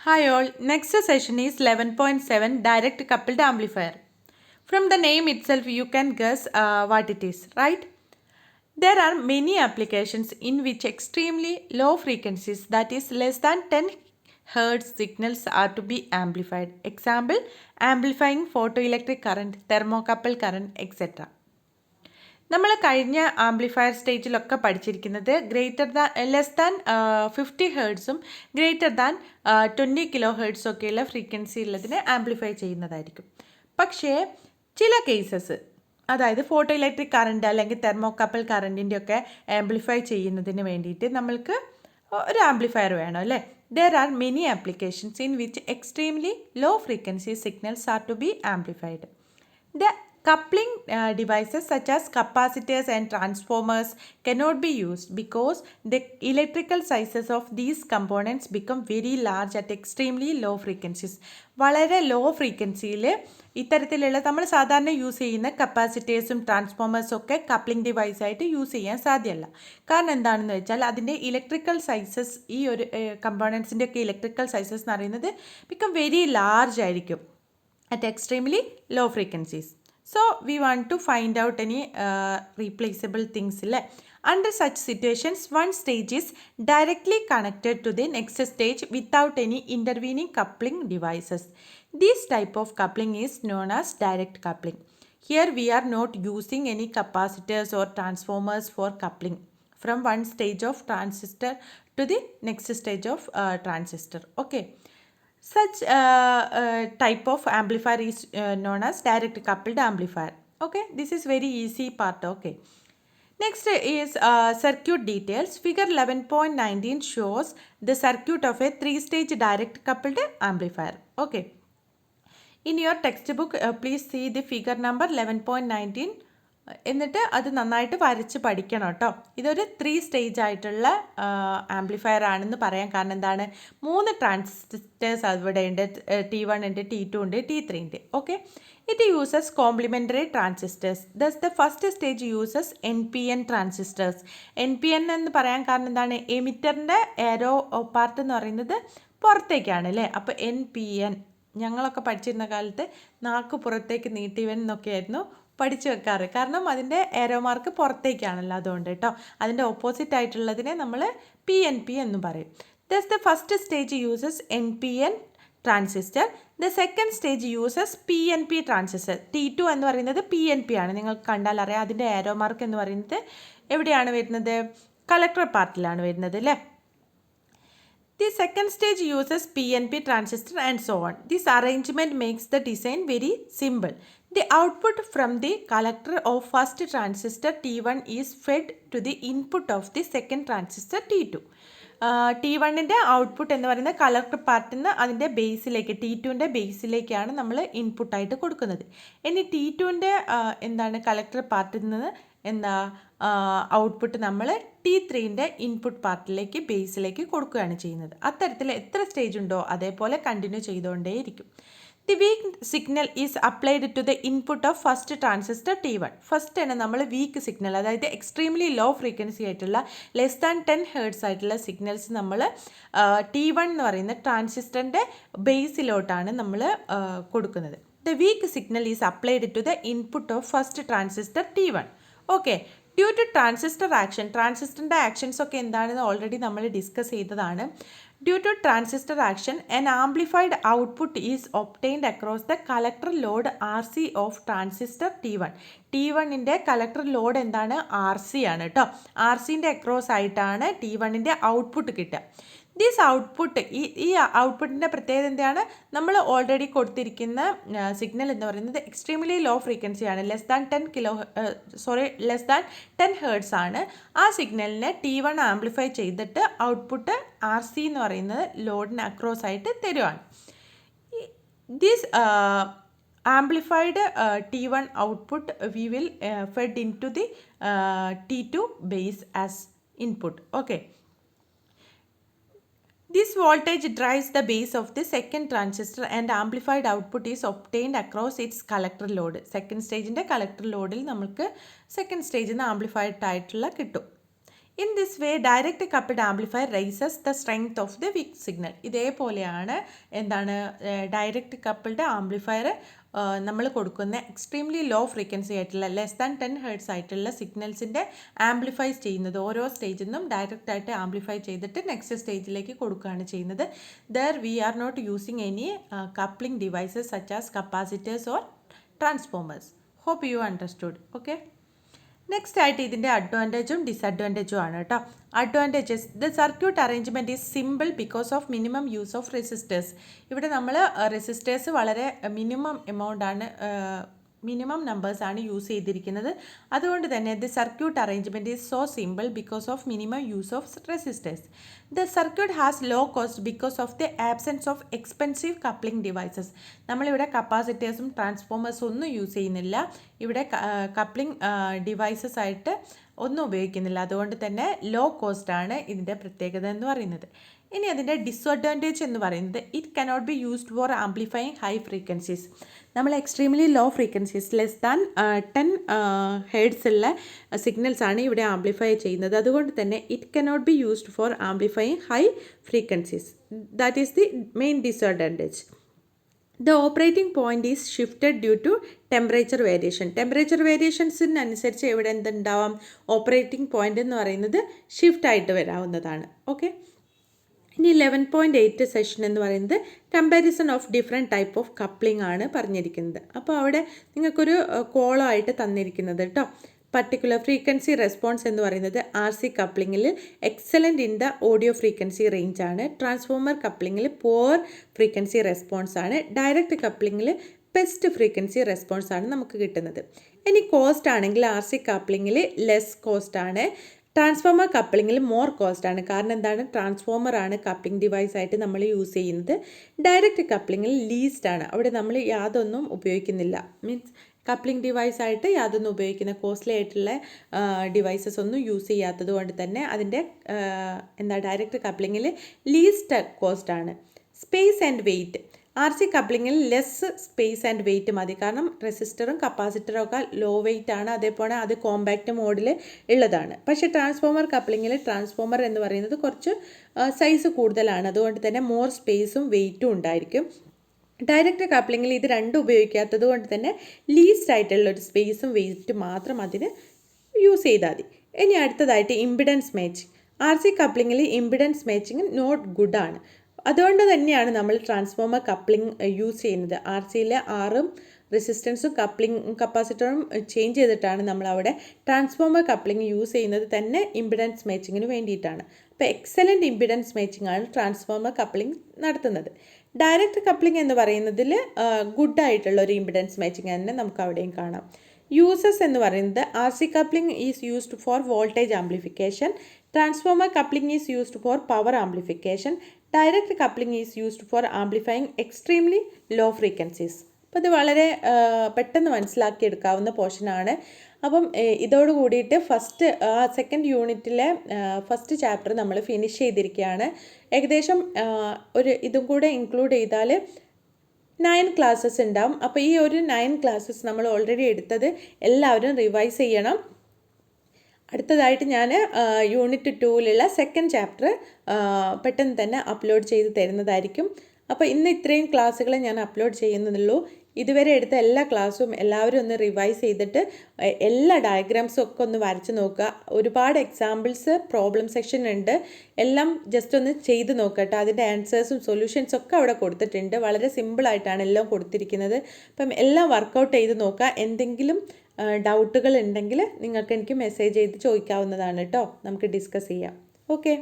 Hi all, next session is 11.7 direct coupled amplifier. From the name itself you can guess what it is, right? There are many applications in which extremely low frequencies, that is less than 10 Hz signals are to be amplified. Example, amplifying photoelectric current, thermocouple current, etc. നമ്മൾ കഴിഞ്ഞ amplifier സ്റ്റേജിലൊക്കെ പഠിച്ചിരിക്കുന്നത് less than 50 ഹേർട്സും greater than 20 kilo ഹേർട്സും ഒക്കെയുള്ള frequency ഉള്ളതിനെ amplify ചെയ്യുന്നതായിരിക്കും. പക്ഷേ ചില കേസസ്, അതായത് ഫോട്ടോ ഇലക്ട്രിക് കറണ്ട് അല്ലെങ്കിൽ തെർമോകപ്പിൾ കറണ്ടിൻ്റെ ഒക്കെ ആംപ്ലിഫൈ ചെയ്യുന്നതിന് വേണ്ടിയിട്ട് നമ്മൾക്ക് ഒരു ആംപ്ലിഫയർ വേണം അല്ലേ. There are many applications in which extremely low frequency signals are to be amplified. The coupling devices such as capacitors and transformers cannot be used because the electrical sizes of these components become very large at extremely low frequencies. വളരെ law ഫ്രീക്വൻസിയിൽ ഇത്തരത്തിലുള്ള നമ്മൾ സാധാരണ use ചെയ്യുന്ന കപ്പാസിറ്റേഴ്സും ട്രാൻസ്ഫോമേഴ്സും ഒക്കെ coupling ഡിവൈസായിട്ട് use ചെയ്യാൻ സാധ്യമല്ല. കാരണം എന്താണെന്ന് വെച്ചാൽ അതിൻ്റെ ഇലക്ട്രിക്കൽ സൈസസ്, ഈ ഒരു കമ്പോണൻസിൻ്റെ ഒക്കെ ഇലക്ട്രിക്കൽ സൈസസ് എന്ന് പറയുന്നത് ബിക്കം വെരി ലാർജ് ആയിരിക്കും at extremely low frequencies. So we want to find out any replaceable things. Under such situations, one stage is directly connected to the next stage without any intervening coupling devices. This type of coupling is known as direct coupling. Here we are not using any capacitors or transformers for coupling from one stage of transistor to the next stage of transistor. Okay. Such type of amplifier is known as direct coupled amplifier. Okay, this is very easy part. Okay, next is circuit details. Figure 11.19 shows the circuit of a 3-stage direct coupled amplifier. Okay, in your textbook please see the figure number 11.19. എന്നിട്ട് അത് നന്നായിട്ട് വരച്ച് പഠിക്കണം കേട്ടോ. ഇതൊരു 3 stage ആയിട്ടുള്ള amplifier ആണെന്ന് പറയാൻ കാരണം എന്താണ്, 3 ട്രാൻസിസ്റ്റേഴ്സ് അവിടെ ഉണ്ട്. T1 ഉണ്ട്, T2 ഉണ്ട്, T3 ഉണ്ട്. Okay, it uses complementary transistors. Thus the first stage uses NPN transistors. NPN എന്ന് പറയാൻ കാരണം എന്താണ്, എമിറ്ററിൻ്റെ ഏരോ പാർട്ട് എന്ന് പറയുന്നത് പുറത്തേക്കാണ് അല്ലേ. അപ്പോൾ NPN ഞങ്ങളൊക്കെ പഠിച്ചിരുന്ന കാലത്ത് നാക്ക് പുറത്തേക്ക് നീട്ടിവൻ എന്നൊക്കെയായിരുന്നു പഠിച്ചു വെക്കാറ്. കാരണം അതിൻ്റെ ഏരോ മാർക്ക് പുറത്തേക്കാണല്ലോ, അതുകൊണ്ട് കേട്ടോ. അതിൻ്റെ ഓപ്പോസിറ്റ് ആയിട്ടുള്ളതിനെ നമ്മൾ PNP എന്ന് പറയും. Thus the first stage uses NPN transistor. The second stage uses PNP transistor. T2 എന്ന് പറയുന്നത് PNP ആണ്, നിങ്ങൾക്ക് കണ്ടാൽ അറിയാം. അതിൻ്റെ ഏരോ മാർക്ക് എന്ന് പറയുന്നത് എവിടെയാണ് വരുന്നത്, കളക്ടർ പാർട്ടിലാണ് വരുന്നത് അല്ലേ. The second stage uses PNP transistor and so on. This arrangement makes the design very simple. The output from the collector of first transistor T1 is fed to the input of the second transistor T2. T1ൻ്റെ output എന്ന് പറയുന്നത് collector പാർട്ടിൽ നിന്ന് അതിൻ്റെ ബേസിലേക്ക്, T2ൻ്റെ ബേസിലേക്കാണ് നമ്മൾ ഇൻപുട്ടായിട്ട് കൊടുക്കുന്നത്. ഇനി T2ൻ്റെ എന്താണ് കളക്ടർ പാർട്ടിൽ നിന്ന് എന്താ ഔട്ട്പുട്ട് നമ്മൾ T3ൻ്റെ ഇൻപുട്ട് പാർട്ടിലേക്ക്, ബേസിലേക്ക് കൊടുക്കുകയാണ് ചെയ്യുന്നത്. അത്തരത്തിൽ എത്ര സ്റ്റേജ് ഉണ്ടോ അതേപോലെ കണ്ടിന്യൂ ചെയ്തുകൊണ്ടേയിരിക്കും. The weak signal is applied to the input of first transistor T1. First ആണ് നമ്മൾ വീക്ക് സിഗ്നൽ, അതായത് എക്സ്ട്രീംലി ലോ ഫ്രീക്വൻസി ആയിട്ടുള്ള ലെസ് ദാൻ 10 ഹേർട്സ് ആയിട്ടുള്ള സിഗ്നൽസ് നമ്മൾ T1 എന്ന് പറയുന്ന ട്രാൻസിസ്റ്ററിൻ്റെ ബേസിലോട്ടാണ് നമ്മൾ കൊടുക്കുന്നത്. The weak signal is applied to the input of first transistor T1. Okay, due to transistor action, ട്രാൻസിസ്റ്ററിൻ്റെ ആക്ഷൻസ് ഒക്കെ എന്താണെന്ന് ഓൾറെഡി നമ്മൾ ഡിസ്കസ് ചെയ്തതാണ്. Due to transistor action an amplified output is obtained across the collector load RC of transistor T1. T1ൻ്റെ collector load എന്താണ്, RC ആണ് കേട്ടോ. RCൻ്റെ അക്രോസ് ആയിട്ടാണ് T1ൻ്റെ ഔട്ട്പുട്ട് കിട്ടുക. ദിസ് ഔട്ട്പുട്ട്, ഈ ഔട്ട്പുട്ടിൻ്റെ പ്രത്യേകത എന്താണ്, നമ്മൾ ഓൾറെഡി കൊടുത്തിരിക്കുന്ന സിഗ്നൽ എന്ന് പറയുന്നത് എക്സ്ട്രീംലി ലോ ഫ്രീക്വൻസിയാണ്, ലെസ് ദാൻ 10 ഹേർട്സ് ആണ്. ആ സിഗ്നലിനെ T1 ആംപ്ലിഫൈ ചെയ്തിട്ട് ഔട്ട്പുട്ട് RC എന്ന് പറയുന്നത് ലോഡിന് അക്രോസ് ആയിട്ട് തരുവാണ്. This amplified T1 output we will fed into the T2 base as input. Okay, this voltage drives the base of the second transistor and amplified output is obtained across its collector load. Second stage ൻ്റെ collector loadൽ നമുക്ക് second stage നിന്ന് amplified ആയിട്ടുള്ള കിട്ടും. In this way direct coupled amplifier raises the strength of the weak signal. ഇതേപോലെയാണ് എന്താണ് direct coupled amplifier നമ്മൾ കൊടുക്കുന്ന എക്സ്ട്രീംലി ലോ ഫ്രീക്വൻസി ആയിട്ടുള്ള <10 Hz ആയിട്ടുള്ള സിഗ്നൽസിൻ്റെ ആംപ്ലിഫൈസ് ചെയ്യുന്നത്. ഓരോ സ്റ്റേജിൽ നിന്നും ഡയറക്റ്റ് ആയിട്ട് ആംപ്ലിഫൈ ചെയ്തിട്ട് നെക്സ്റ്റ് സ്റ്റേജിലേക്ക് കൊടുക്കുകയാണ് ചെയ്യുന്നത്. There we are not using any coupling devices such as capacitors or transformers. Hope you understood. Okay, next ആയിട്ട് ഇതിൻ്റെ അഡ്വാൻറ്റേജും ഡിസഡ്വാൻറ്റേജും ആണ് കേട്ടോ. Advantages: the circuit arrangement is simple because of minimum use of resistors. ഇവിടെ നമ്മൾ റെസിസ്റ്റേഴ്സ് വളരെ minimum നമ്പേഴ്സാണ് use ചെയ്തിരിക്കുന്നത്. അതുകൊണ്ട് തന്നെ the circuit arrangement is so simple because of minimum use of resistors. The circuit has low cost because of the absence of expensive coupling devices. നമ്മളിവിടെ കപ്പാസിറ്റേഴ്സും ട്രാൻസ്ഫോമേഴ്സും ഒന്നും use ചെയ്യുന്നില്ല. ഇവിടെ കപ്ലിംഗ് ഡിവൈസസ് ആയിട്ട് ഒന്നും ഉപയോഗിക്കുന്നില്ല. അതുകൊണ്ട് തന്നെ ലോ കോസ്റ്റാണ് ഇതിൻ്റെ പ്രത്യേകത എന്ന് പറയുന്നത്. ഇനി അതിൻ്റെ ഡിസ്അഡ്വാൻറ്റേജ് എന്ന് പറയുന്നത് it cannot be used for amplifying high frequencies. നമ്മൾ എക്സ്ട്രീംലി ലോ ഫ്രീക്വൻസീസ് <10 Hz ഉള്ള സിഗ്നൽസ് ആണ് ഇവിടെ ആംപ്ലിഫൈ ചെയ്യുന്നത്. അതുകൊണ്ട് തന്നെ it cannot be used for amplifying high frequencies. That is the main disadvantage. The operating point is shifted due to temperature variation. Temperature വേരിയേഷൻസിനനുസരിച്ച് ഇവിടെ എന്തുണ്ടാവാം, ഓപ്പറേറ്റിംഗ് പോയിൻ്റ് എന്ന് പറയുന്നത് ഷിഫ്റ്റ് ആയിട്ട് വരാവുന്നതാണ്. ഓക്കെ, ഇനി 11.8 സെഷൻ എന്ന് പറയുന്നത് comparison of different type of coupling ആണ് പറഞ്ഞിരിക്കുന്നത്. അപ്പോൾ അവിടെ നിങ്ങൾക്കൊരു കോളം ആയിട്ട് തന്നിരിക്കുന്നത് കേട്ടോ. പർട്ടിക്കുലർ ഫ്രീക്വൻസി റെസ്പോൺസ് എന്ന് പറയുന്നത് RC കപ്ലിങ്ങിൽ excellent in the audio frequency range ആണ്. ട്രാൻസ്ഫോമർ കപ്ലിങ്ങിൽ പുവർ ഫ്രീക്വൻസി റെസ്പോൺസ് ആണ്. ഡയറക്റ്റ് കപ്ലിങ്ങിൽ ബെസ്റ്റ് ഫ്രീക്വൻസി റെസ്പോൺസ് ആണ് നമുക്ക് കിട്ടുന്നത്. ഇനി കോസ്റ്റ് ആണെങ്കിൽ RC കപ്ലിങ്ങിൽ ലെസ് കോസ്റ്റ് ആണ്. ട്രാൻസ്ഫോമർ കപ്ലിങ്ങിൽ മോർ കോസ്റ്റ് ആണ്. കാരണം എന്താണ്, ട്രാൻസ്ഫോമർ ആണ് കപ്ലിംഗ് ഡിവൈസ് ആയിട്ട് നമ്മൾ യൂസ് ചെയ്യുന്നത്. ഡയറക്റ്റ് കപ്ലിങ്ങിൽ ലീസ്റ്റ് ആണ്. അവിടെ നമ്മൾ യാതൊന്നും ഉപയോഗിക്കുന്നില്ല. മീൻസ് കപ്ലിംഗ് ഡിവൈസ് ആയിട്ട് യാതൊന്നും ഉപയോഗിക്കുന്ന കോസ്റ്റ്ലി ആയിട്ടുള്ള ഡിവൈസസ് ഒന്നും യൂസ് ചെയ്യാത്തത് കൊണ്ട് തന്നെ അതിൻ്റെ ഡയറക്റ്റ് കപ്ലിങ്ങിൽ ലീസ്റ്റ് കോസ്റ്റ് ആണ്. സ്പേസ് ആൻഡ് വെയിറ്റ്: RC കപ്ലിങ്ങിൽ ലെസ് സ്പേസ് ആൻഡ് വെയിറ്റ് മതി. കാരണം റെസിസ്റ്ററും കപ്പാസിറ്ററും ഒക്കെ ലോ വെയിറ്റ് ആണ്. അതേപോലെ അത് കോമ്പാക്റ്റ് മോഡിൽ ഉള്ളതാണ്. പക്ഷേ ട്രാൻസ്ഫോമർ കപ്ലിങ്ങിൽ ട്രാൻസ്ഫോമർ എന്ന് പറയുന്നത് കുറച്ച് സൈസ് കൂടുതലാണ്. അതുകൊണ്ട് തന്നെ മോർ സ്പേസും വെയിറ്റും ഉണ്ടായിരിക്കും. ഡയറക്റ്റ് കപ്ലിങ്ങിൽ ഇത് രണ്ടും ഉപയോഗിക്കാത്തത് കൊണ്ട് തന്നെ ലീസ്റ്റ് ആയിട്ടുള്ളൊരു സ്പേസും വെയിറ്റും മാത്രം അതിന് യൂസ് ചെയ്താൽ മതി. ഇനി അടുത്തതായിട്ട് ഇമ്പിഡൻസ് മാച്ചിങ്. RC കപ്ലിങ്ങിൽ ഇമ്പിഡൻസ് മാച്ചിങ് നോട്ട് ഗുഡ് ആണ്. അതുകൊണ്ട് തന്നെയാണ് നമ്മൾ ട്രാൻസ്ഫോമർ കപ്ലിംഗ് യൂസ് ചെയ്യുന്നത്. RCയിലെ ആറും റെസിസ്റ്റൻസും കപ്പാസിറ്ററും ചേഞ്ച് ചെയ്തിട്ടാണ് നമ്മളവിടെ ട്രാൻസ്ഫോമർ കപ്ലിംഗ് യൂസ് ചെയ്യുന്നത് തന്നെ ഇമ്പിഡൻസ് മാച്ചിങ്ങിന് വേണ്ടിയിട്ടാണ്. അപ്പോൾ എക്സലൻറ്റ് ഇമ്പിഡൻസ് മാച്ചിങ് ആണ് ട്രാൻസ്ഫോമർ കപ്ലിംഗ് നടത്തുന്നത്. ഡയറക്റ്റ് കപ്ലിംഗ് എന്ന് പറയുന്നതിൽ ഗുഡായിട്ടുള്ള ഒരു ഇമ്പിഡൻസ് മാച്ചിങ് തന്നെ നമുക്ക് അവിടെയും കാണാം. യൂസസ് എന്ന് പറയുന്നത് RC coupling is used for voltage amplification. Transformer coupling is used for power amplification. Direct coupling is used for amplifying extremely low frequencies. അപ്പോൾ ഇത് വളരെ പെട്ടെന്ന് മനസ്സിലാക്കിയെടുക്കാവുന്ന പോർഷനാണ്. അപ്പം ഇതോട് കൂടിയിട്ട് സെക്കൻഡ് യൂണിറ്റിലെ ഫസ്റ്റ് ചാപ്റ്റർ നമ്മൾ ഫിനിഷ് ചെയ്തിരിക്കുകയാണ്. ഏകദേശം ഇതും കൂടെ ഇൻക്ലൂഡ് ചെയ്താൽ 9 ക്ലാസ്സസ് ഉണ്ടാവും. അപ്പോൾ ഈ ഒരു 9 ക്ലാസ്സസ് നമ്മൾ ഓൾറെഡി എടുത്തത് എല്ലാവരും റിവൈസ് ചെയ്യണം. അടുത്തതായിട്ട് ഞാൻ യൂണിറ്റ് 2ലുള്ള സെക്കൻഡ് ചാപ്റ്റർ പെട്ടെന്ന് തന്നെ അപ്ലോഡ് ചെയ്ത് തരുന്നതായിരിക്കും. അപ്പോൾ ഇന്ന് ഇത്രയും ക്ലാസ്സുകൾ ഞാൻ അപ്ലോഡ് ചെയ്യുന്നുള്ളൂ. ഇതുവരെ എടുത്ത എല്ലാ ക്ലാസ്സും എല്ലാവരും ഒന്ന് റിവൈസ് ചെയ്തിട്ട് എല്ലാ ഡയഗ്രാംസും ഒക്കെ ഒന്ന് വരച്ച് നോക്കുക. ഒരുപാട് എക്സാമ്പിൾസ് പ്രോബ്ലം സെക്ഷൻ ഉണ്ട്. എല്ലാം ജസ്റ്റ് ഒന്ന് ചെയ്ത് നോക്കട്ടെ. അതിൻ്റെ ആൻസേഴ്സും സൊല്യൂഷൻസും ഒക്കെ അവിടെ കൊടുത്തിട്ടുണ്ട്. വളരെ സിമ്പിളായിട്ടാണ് എല്ലാം കൊടുത്തിരിക്കുന്നത്. അപ്പം എല്ലാം വർക്കൗട്ട് ചെയ്ത് നോക്കുക. എന്തെങ്കിലും ഡൗട്ടുകൾ ഉണ്ടെങ്കിൽ നിങ്ങൾക്ക് എനിക്ക് മെസ്സേജ് ചെയ്ത് ചോദിക്കാവുന്നതാണ് കേട്ടോ. നമുക്ക് ഡിസ്കസ് ചെയ്യാം. ഓക്കെ.